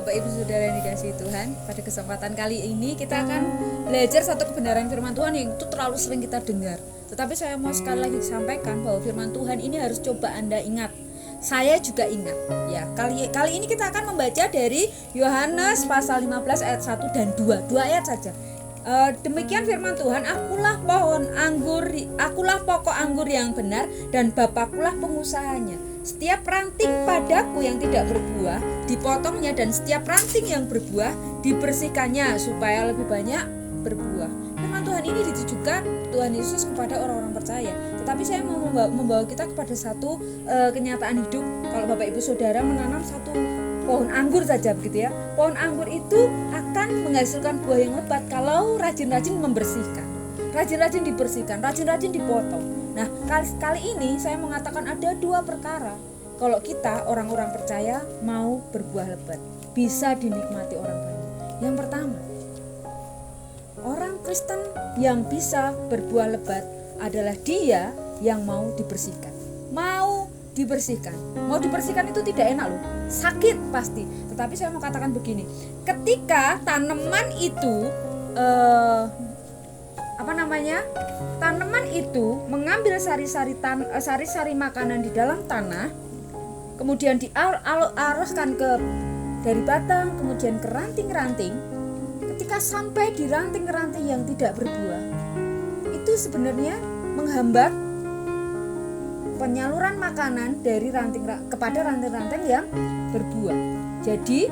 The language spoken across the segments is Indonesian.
Bapak Ibu Saudara yang dikasihi Tuhan, pada kesempatan kali ini kita akan belajar satu kebenaran firman Tuhan yang itu terlalu sering kita dengar. Tetapi saya mau sekali lagi sampaikan bahwa firman Tuhan ini harus coba Anda ingat. Saya juga ingat. Ya, kali ini kita akan membaca dari Yohanes pasal 15 ayat 1 dan 2. 2 ayat saja. Demikian firman Tuhan, akulah pokok anggur yang benar dan Bapakulah pengusahanya. Setiap ranting padaku yang tidak berbuah dipotongnya, dan setiap ranting yang berbuah dibersihkannya supaya lebih banyak berbuah. Firman Tuhan ini ditujukan Tuhan Yesus kepada orang-orang percaya. Tetapi saya mau membawa kita kepada satu kenyataan hidup. Kalau Bapak Ibu Saudara menanam satu pohon anggur saja begitu ya, pohon anggur itu akan menghasilkan buah yang lebat kalau rajin-rajin membersihkan, rajin-rajin dibersihkan, rajin-rajin dipotong. Nah, kali ini saya mengatakan ada dua perkara. Kalau kita orang-orang percaya mau berbuah lebat, bisa dinikmati orang banyak. Yang pertama, orang Kristen yang bisa berbuah lebat adalah dia yang mau dibersihkan. Mau dibersihkan itu tidak enak loh, sakit pasti. Tetapi saya mau katakan begini, ketika tanaman itu tanaman itu mengambil sari-sari makanan di dalam tanah, kemudian diaruskan dari batang, kemudian ke ranting-ranting. Ketika sampai di ranting-ranting yang tidak berbuah, itu sebenarnya menghambat penyaluran makanan dari kepada ranting-ranting yang berbuah. Jadi,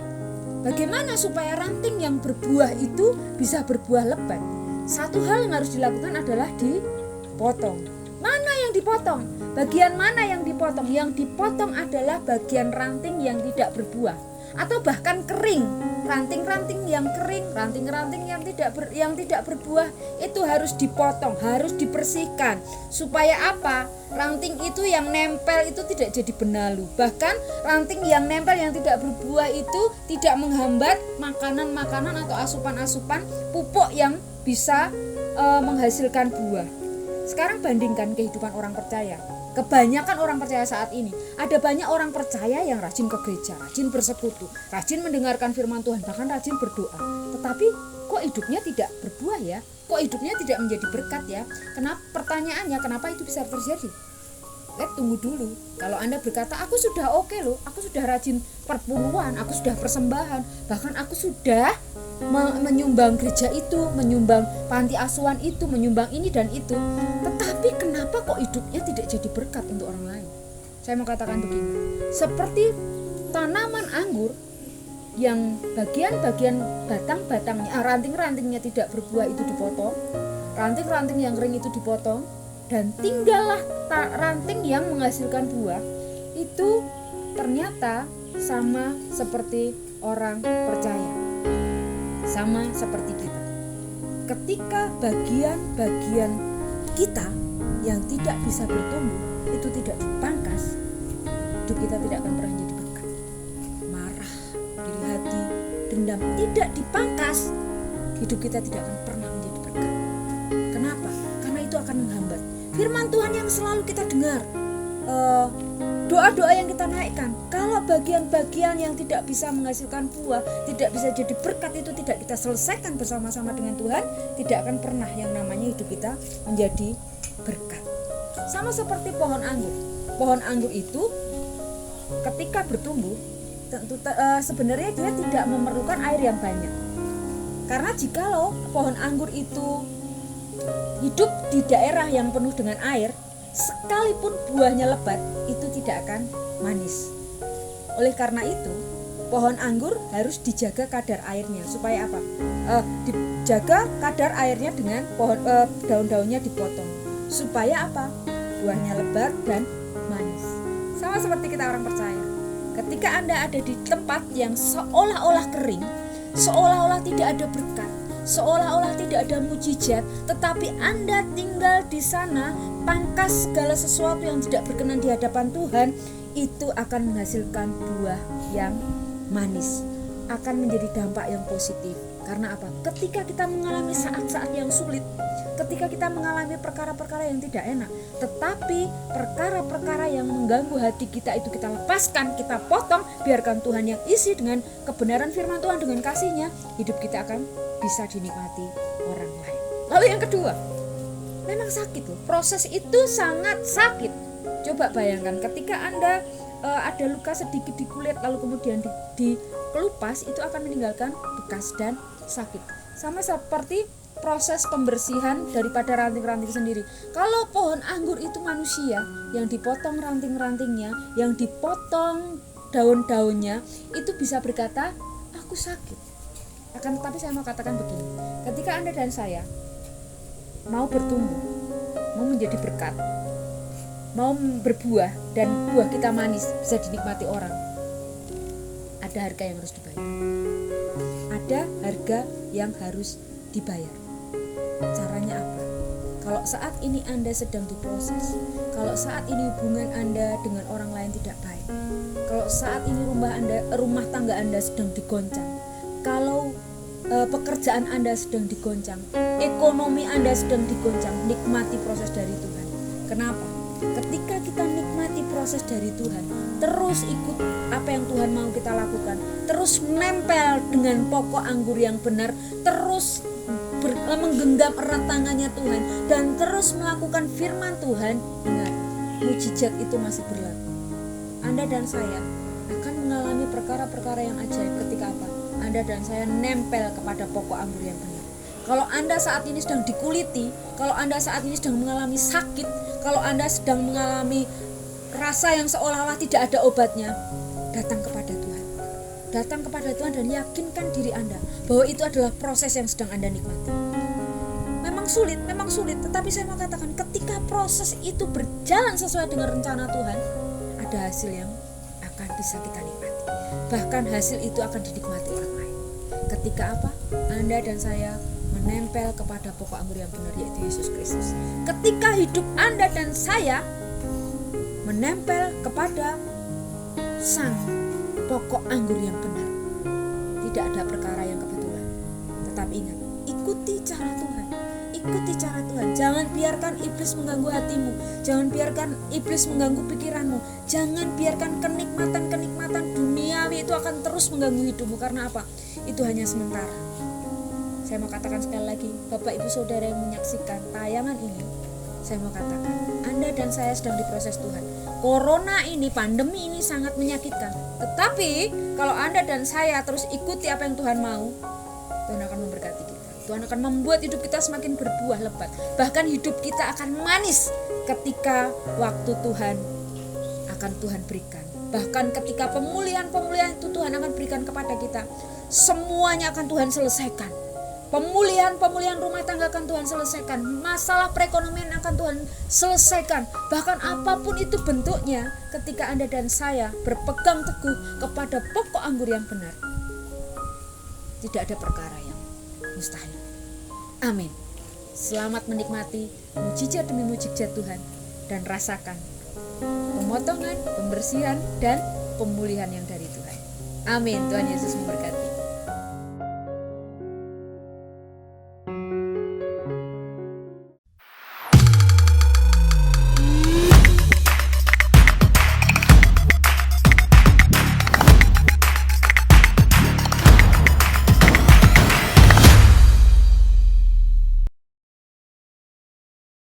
bagaimana supaya ranting yang berbuah itu bisa berbuah lebat? Satu hal yang harus dilakukan adalah dipotong. Mana yang dipotong? Bagian mana yang dipotong? Yang dipotong adalah bagian ranting yang tidak berbuah atau bahkan kering. Ranting-ranting yang kering, ranting-ranting yang tidak berbuah itu harus dipotong, harus dibersihkan. Supaya apa? Ranting itu yang nempel itu tidak jadi benalu. Bahkan ranting yang nempel yang tidak berbuah itu tidak menghambat makanan-makanan atau asupan-asupan pupuk yang bisa menghasilkan buah. Sekarang bandingkan kehidupan orang percaya. Kebanyakan orang percaya saat ini, ada banyak orang percaya yang rajin ke gereja, rajin bersekutu, rajin mendengarkan firman Tuhan, bahkan rajin berdoa. Tetapi kok hidupnya tidak berbuah ya? Kok hidupnya tidak menjadi berkat ya? Pertanyaannya, kenapa itu bisa terjadi? Tunggu dulu. Kalau Anda berkata, aku sudah oke loh, aku sudah rajin perpuluhan, aku sudah persembahan, bahkan aku sudah menyumbang gereja itu, menyumbang panti asuhan itu, menyumbang ini dan itu, tetapi kenapa kok hidupnya tidak jadi berkat untuk orang lain? Saya mau katakan begini, seperti tanaman anggur yang bagian-bagian batang-batangnya, ranting-rantingnya tidak berbuah itu dipotong, ranting-ranting yang kering itu dipotong, dan tinggallah ranting yang menghasilkan buah. Itu ternyata sama seperti orang percaya, sama seperti kita. Ketika bagian-bagian kita yang tidak bisa bertumbuh itu tidak dipangkas, hidup kita tidak akan pernah menjadi berkat. Marah, iri hati, dendam tidak dipangkas, hidup kita tidak akan pernah menjadi berkat. Kenapa? Karena itu akan menghambat firman Tuhan yang selalu kita dengar, doa-doa yang kita naikkan. Kalau bagian-bagian yang tidak bisa menghasilkan buah, tidak bisa jadi berkat, itu tidak kita selesaikan bersama-sama dengan Tuhan, tidak akan pernah yang namanya hidup kita menjadi berkat. Sama seperti pohon anggur. Pohon anggur itu ketika bertumbuh, sebenarnya dia tidak memerlukan air yang banyak. Karena jikalau pohon anggur itu hidup di daerah yang penuh dengan air, sekalipun buahnya lebat, itu tidak akan manis. Oleh karena itu, pohon anggur harus dijaga kadar airnya. Supaya apa? Dijaga kadar airnya dengan daun-daunnya dipotong. Supaya apa? Buahnya lebat dan manis. Sama seperti kita orang percaya. Ketika Anda ada di tempat yang seolah-olah kering, seolah-olah tidak ada berkat, seolah-olah tidak ada mujizat, tetapi Anda tinggal di sana, pangkas segala sesuatu yang tidak berkenan di hadapan Tuhan, itu akan menghasilkan buah yang manis, akan menjadi dampak yang positif. Karena apa? Ketika kita mengalami saat-saat yang sulit, ketika kita mengalami perkara-perkara yang tidak enak, tetapi perkara-perkara yang mengganggu hati kita itu kita lepaskan, kita potong, biarkan Tuhan yang isi dengan kebenaran firman Tuhan, dengan kasih-Nya, hidup kita akan bisa dinikmati orang lain. Lalu yang kedua, memang sakit loh, proses itu sangat sakit. Coba bayangkan ketika Anda ada luka sedikit di kulit lalu kemudian dikelupas, itu akan meninggalkan bekas dan sakit. Sama seperti proses pembersihan daripada ranting-ranting sendiri. Kalau pohon anggur itu manusia yang dipotong ranting-rantingnya, yang dipotong daun-daunnya, itu bisa berkata, aku sakit. Akan tetapi saya mau katakan begini, ketika Anda dan saya mau bertumbuh, mau menjadi berkat, mau berbuah dan buah kita manis bisa dinikmati orang, ada harga yang harus dibayar. Ada harga yang harus dibayar. Caranya apa? Kalau saat ini Anda sedang diproses, kalau saat ini hubungan Anda dengan orang lain tidak baik, kalau saat ini rumah tangga Anda sedang digoncang, kalau pekerjaan Anda sedang digoncang, ekonomi Anda sedang digoncang, nikmati proses dari Tuhan. Kenapa? Ketika kita nikmati proses dari Tuhan, terus ikut apa yang Tuhan mau kita lakukan, terus nempel dengan pokok anggur yang benar, terus menggenggam erat tangannya Tuhan, dan terus melakukan firman Tuhan, ingat, mujizat itu masih berlaku. Anda dan saya akan mengalami perkara-perkara yang ajaib ketika apa? Anda dan saya nempel kepada pokok anggur yang benar. Kalau Anda saat ini sedang dikuliti, kalau Anda saat ini sedang mengalami sakit, kalau Anda sedang mengalami rasa yang seolah-olah tidak ada obatnya, datang kepada Tuhan. Datang kepada Tuhan dan yakinkan diri Anda bahwa itu adalah proses yang sedang Anda nikmati. Memang sulit, tetapi saya mau katakan ketika proses itu berjalan sesuai dengan rencana Tuhan, ada hasil yang akan bisa kita nikmati. Bahkan hasil itu akan dinikmati orang lain. Ketika apa? Anda dan saya menempel kepada pokok anggur yang benar, yaitu Yesus Kristus. Ketika hidup Anda dan saya menempel kepada Sang pokok anggur yang benar, tidak ada perkara yang kebetulan. Tetapi ingat, ikuti cara Tuhan. Ikuti cara Tuhan. Jangan biarkan iblis mengganggu hatimu. Jangan biarkan iblis mengganggu pikiranmu. Jangan biarkan kenikmatan-kenikmatan duniawi itu akan terus mengganggu hidupmu. Karena apa? Itu hanya sementara. Saya mau katakan sekali lagi, Bapak Ibu Saudara yang menyaksikan tayangan ini, saya mau katakan, Anda dan saya sedang diproses Tuhan. Corona ini, pandemi ini sangat menyakitkan. Tetapi kalau Anda dan saya terus ikuti apa yang Tuhan mau, Tuhan akan memberkati kita. Tuhan akan membuat hidup kita semakin berbuah lebat. Bahkan hidup kita akan manis ketika waktu Tuhan akan Tuhan berikan. Bahkan ketika pemulihan itu Tuhan akan berikan kepada kita, semuanya akan Tuhan selesaikan. Pemulihan rumah tangga akan Tuhan selesaikan. Masalah perekonomian akan Tuhan selesaikan. Bahkan apapun itu bentuknya, ketika Anda dan saya berpegang teguh kepada pokok anggur yang benar, tidak ada perkara yang mustahil. Amin. Selamat menikmati mujizat demi mujizat Tuhan dan rasakan pemotongan, pembersihan, dan pemulihan yang dari Tuhan. Amin. Tuhan Yesus memberkati.